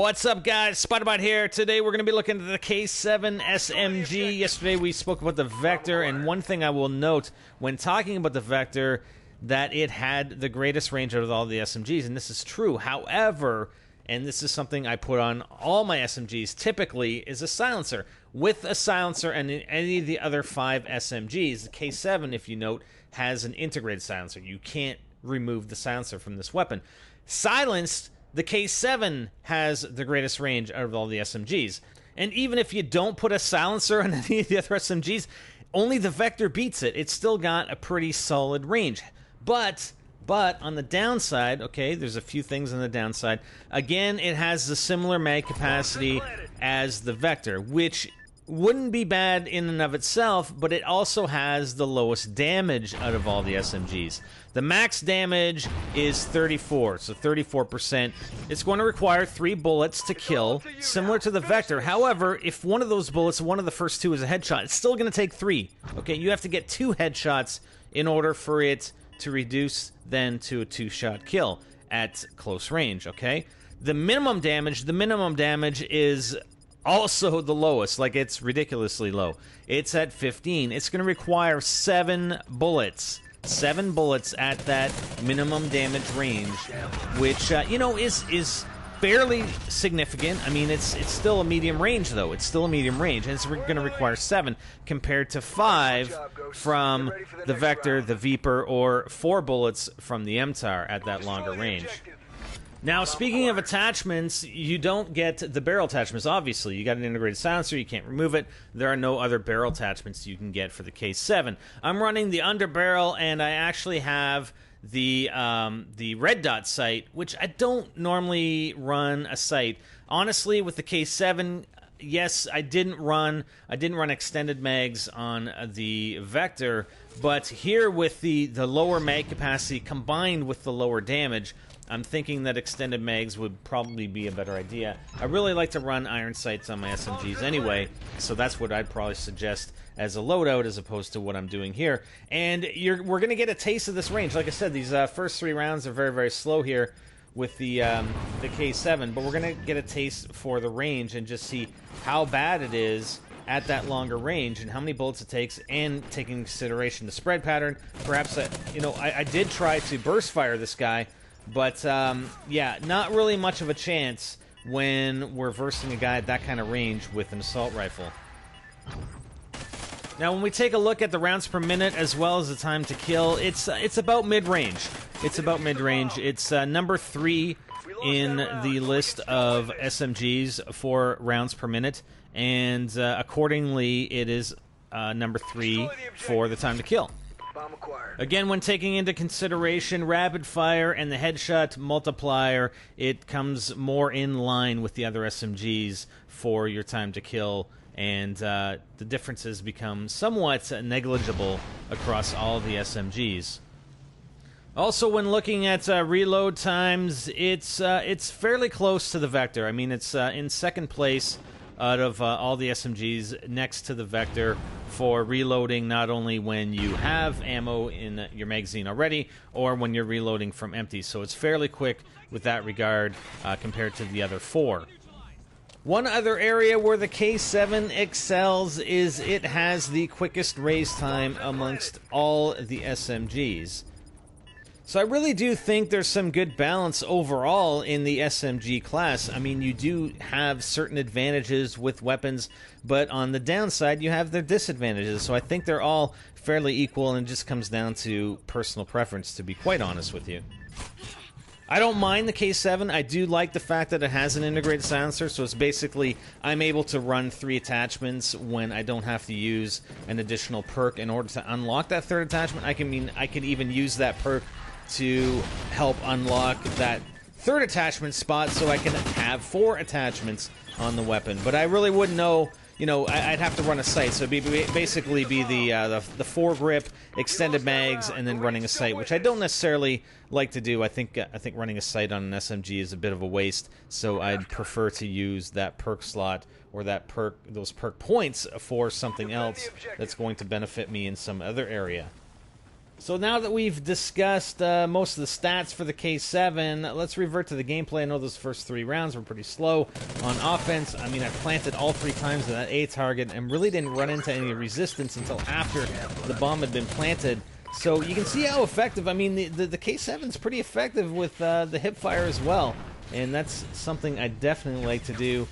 What's up, guys? Spotbot here. Today we're going to be looking at the K7 SMG. Yesterday we spoke about the Vector, and one thing I will note when talking about the Vector, that it had the greatest range out of all the SMGs, and this is true. However, and this is something I put on all my SMGs, typically, is a silencer. With a silencer and in any of the other 5 SMGs, the K7, if you note, has an integrated silencer. You can't remove the silencer from this weapon. Silenced, the K7 has the greatest range out of all the SMGs. And even if you don't put a silencer on any of the other SMGs, only the Vector beats it. It's still got a pretty solid range. But on the downside, okay, there's a few things on the downside. Again, it has the similar mag capacity as the Vector, which wouldn't be bad in and of itself, but it also has the lowest damage out of all the SMGs. The max damage is 34, so 34%. It's going to require 3 bullets to kill, similar to the Vector. However, if one of those bullets, one of the first 2 is a headshot, it's still going to take 3. Okay, you have to get 2 headshots in order for it to reduce then to a 2-shot kill at close range, okay? The minimum damage is also the lowest, like it's ridiculously low. It's at 15. It's going to require 7 bullets. 7 bullets at that minimum damage range, which, you know, is fairly significant. I mean, it's still a medium range, though. It's still a medium range, and it's going to require 7 compared to 5 from the Vector, the Viper, or 4 bullets from the MTAR at that longer range. Now, speaking of attachments, you don't get the barrel attachments, obviously. You got an integrated silencer, you can't remove it. There are no other barrel attachments you can get for the K7. I'm running the underbarrel, and I actually have the red dot sight, which I don't normally run a sight. Honestly, with the K7, yes, I didn't run extended mags on the Vector, but here with the lower mag capacity combined with the lower damage, I'm thinking that extended mags would probably be a better idea. I really like to run iron sights on my SMGs anyway, so that's what I'd probably suggest as a loadout as opposed to what I'm doing here. And we're going to get a taste of this range. Like I said, these first 3 rounds are very, very slow here with the K7, but we're going to get a taste for the range and just see how bad it is at that longer range and how many bullets it takes, and taking into consideration the spread pattern. Perhaps, you know, I did try to burst fire this guy, but, yeah, not really much of a chance when we're versing a guy at that kind of range with an assault rifle. Now, when we take a look at the rounds per minute as well as the time to kill, it's about mid-range. It's about mid-range. It's number 3 in the list of SMGs for rounds per minute, and accordingly, it is number 3 for the time to kill. Again, when taking into consideration rapid fire and the headshot multiplier, it comes more in line with the other SMGs for your time to kill, and the differences become somewhat negligible across all the SMGs. Also, when looking at reload times, it's fairly close to the Vector. I mean, it's in second place out of all the SMGs next to the Vector for reloading, not only when you have ammo in your magazine already or when you're reloading from empty. So it's fairly quick with that regard compared to the other 4. One other area where the K7 excels is it has the quickest raise time amongst all the SMGs. So I really do think there's some good balance overall in the SMG class. I mean, you do have certain advantages with weapons, but on the downside, you have their disadvantages. So I think they're all fairly equal, and it just comes down to personal preference, to be quite honest with you. I don't mind the K7. I do like the fact that it has an integrated silencer, so it's basically I'm able to run 3 attachments when I don't have to use an additional perk in order to unlock that 3rd attachment. I can even use that perk to help unlock that 3rd attachment spot so I can have 4 attachments on the weapon. But I really wouldn't know, you know, I'd have to run a sight, so it'd basically be the 4-grip, extended mags, and then running a sight, which I don't necessarily like to do. I think running a sight on an SMG is a bit of a waste, so I'd prefer to use that perk slot or those perk points for something else that's going to benefit me in some other area. So now that we've discussed most of the stats for the K7, let's revert to the gameplay. I know those first 3 rounds were pretty slow on offense. I mean, I planted all 3 times at that A target and really didn't run into any resistance until after the bomb had been planted. So you can see how effective, I mean, the K7's pretty effective with the hipfire as well. And that's something I definitely like to do.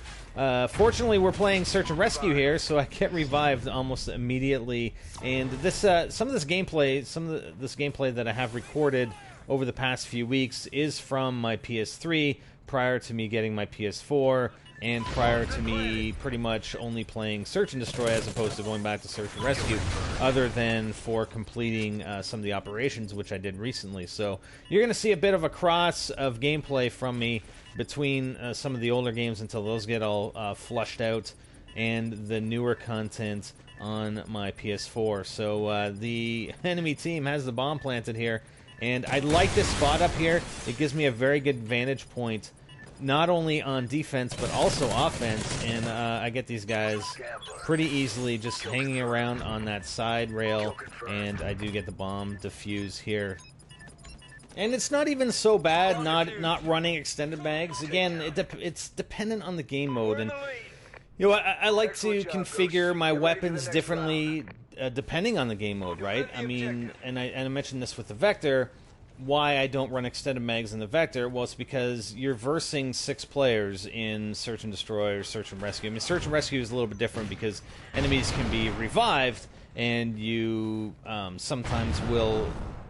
Fortunately, we're playing Search and Rescue here, so I get revived almost immediately. And this, some of this gameplay that I have recorded over the past few weeks is from my PS3, prior to me getting my PS4, and prior to me pretty much only playing Search and Destroy as opposed to going back to Search and Rescue, other than for completing some of the operations, which I did recently. So you're going to see a bit of a cross of gameplay from me between some of the older games until those get all flushed out, and the newer content on my PS4. So the enemy team has the bomb planted here, and I like this spot up here. It gives me a very good vantage point, not only on defense but also offense, and I get these guys pretty easily just hanging around on that side rail, and I do get the bomb defuse here. And it's not even so bad not running extended mags. Again, it's dependent on the game mode, and you know, I like to configure my weapons differently depending on the game mode, right? I mean, and I mentioned this with the Vector. Why I don't run extended mags in the Vector? Well, it's because you're versing 6 players in Search and Destroy or Search and Rescue. I mean, Search and Rescue is a little bit different because enemies can be revived, and you sometimes will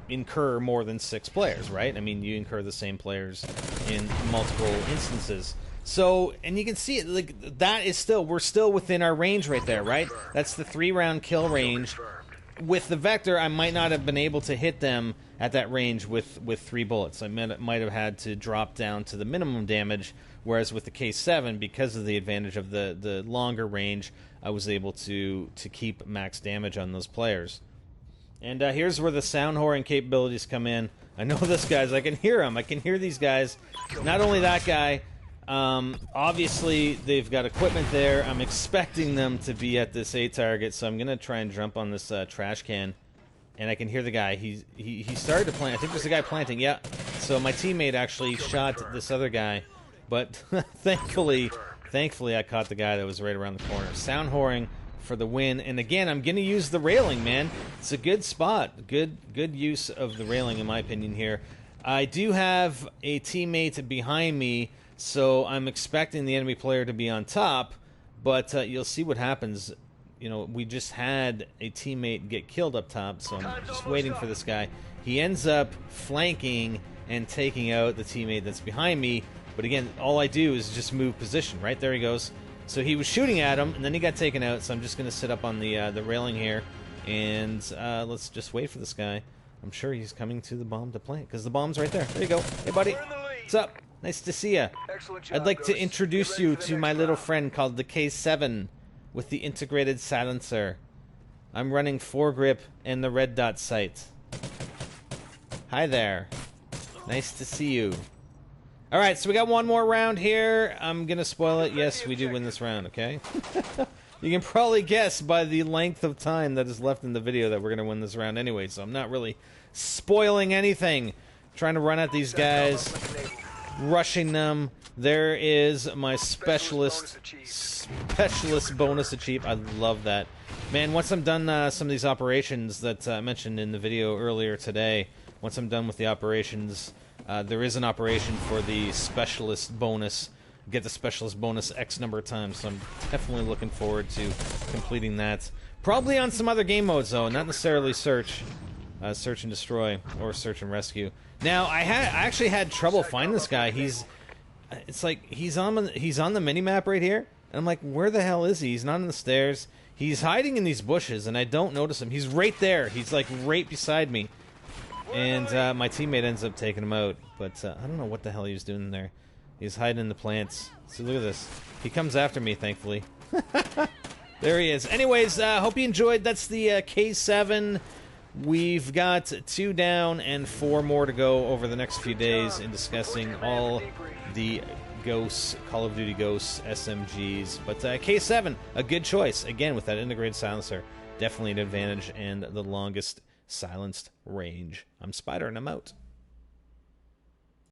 incur more than 6 players, right? I mean, you incur the same players in multiple instances. So, and you can see it, like, that is still, we're still within our range right there, right? That's the 3-round kill range. With the Vector, I might not have been able to hit them at that range with 3 bullets. I might have had to drop down to the minimum damage, whereas with the K7, because of the advantage of the longer range, I was able to keep max damage on those players. And here's where the sound whoring capabilities come in. I know this guy's, I can hear him. I can hear these guys. Not only that guy, obviously they've got equipment there. I'm expecting them to be at this A target, so I'm going to try and jump on this trash can. And I can hear the guy. He started to plant. I think there's a guy planting. Yeah. So my teammate actually shot this other guy. But thankfully I caught the guy that was right around the corner. Sound whoring for the win. And again, I'm going to use the railing, man. It's a good spot. Good use of the railing, in my opinion, here. I do have a teammate behind me, so I'm expecting the enemy player to be on top, but you'll see what happens. You know, we just had a teammate get killed up top, so I'm just waiting for this guy. He ends up flanking and taking out the teammate that's behind me, but again, all I do is just move position. Right, there he goes. So he was shooting at him, and then he got taken out, so I'm just going to sit up on the railing here, and let's just wait for this guy. I'm sure he's coming to the bomb to plant, because the bomb's right there. There you go. Hey, buddy. What's up? Nice to see you. I'd like to introduce you to my little friend called the K7 with the integrated silencer. I'm running foregrip and the red dot sight. Hi there. Nice to see you. Alright, so we got one more round here. I'm going to spoil it. Yes, we do win this round, okay? You can probably guess by the length of time that is left in the video that we're going to win this round anyway, so I'm not really spoiling anything. I'm trying to run at these guys, rushing them. There is my specialist bonus achieve. I love that. Man, once I'm done some of these operations that I mentioned in the video earlier today, once I'm done with the operations, there is an operation for the specialist bonus. Get the specialist bonus X number of times, so I'm definitely looking forward to completing that. Probably on some other game modes, though, not necessarily Search and Destroy, or Search and Rescue. Now, I actually had trouble finding this guy. It's like he's on the minimap right here, and I'm like, where the hell is he? He's not on the stairs. He's hiding in these bushes, and I don't notice him. He's right there. He's like right beside me, and my teammate ends up taking him out. But I don't know what the hell he was doing there. He's hiding in the plants. So look at this. He comes after me, thankfully. There he is. Anyways, hope you enjoyed. That's the K7. We've got 2 down and 4 more to go over the next few days in discussing all the Ghosts, Call of Duty Ghosts, SMGs. But K7, a good choice. Again, with that integrated silencer, definitely an advantage and the longest silenced range. I'm Spider, and I'm out.